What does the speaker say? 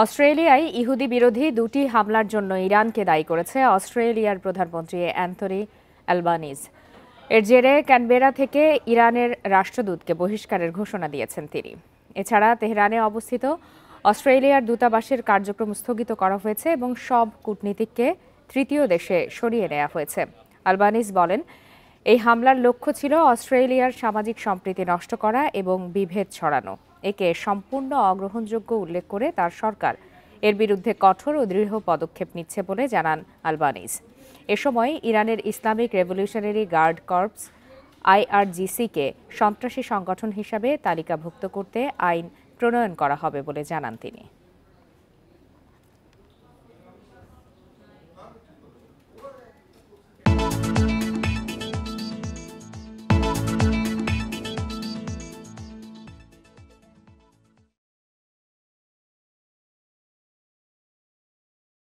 অস্ট্রেলিয়ায় ইহুদি বিরোধী দুটি হামলার জন্য ইরানকে দায়ী করেছে অস্ট্রেলিয়ার প্রধানমন্ত্রী অ্যান্থনি অ্যালবানিজ। এর জেরে ক্যানবেরা থেকে ইরানের রাষ্ট্রদূতকে বহিষ্কারের ঘোষণা দিয়েছেন তিনি। এছাড়া তেহরানে অবস্থিত অস্ট্রেলিয়ার দূতাবাসের কার্যক্রম স্থগিত করা হয়েছে এবং সব কূটনীতিককে তৃতীয় দেশে সরিয়ে নেওয়া হয়েছে। অ্যালবানিজ বলেন, এই হামলার লক্ষ্য ছিল অস্ট্রেলিয়ার সামাজিক সম্প্রীতি নষ্ট করা এবং বিভেদ ছড়ানো। একে সম্পূর্ণ অগ্রহণযোগ্য উল্লেখ করে তার সরকার এর বিরুদ্ধে কঠোর ও দৃঢ় পদক্ষেপ নিচ্ছে বলে জানান আলবানিজ। এ সময় ইরানের ইসলামিক রেভলিউশনারি গার্ড কর্পস IRGC-কে সন্ত্রাসী সংগঠন হিসাবে তালিকাভুক্ত করতে আইন প্রণয়ন করা হবে বলে জানান তিনি।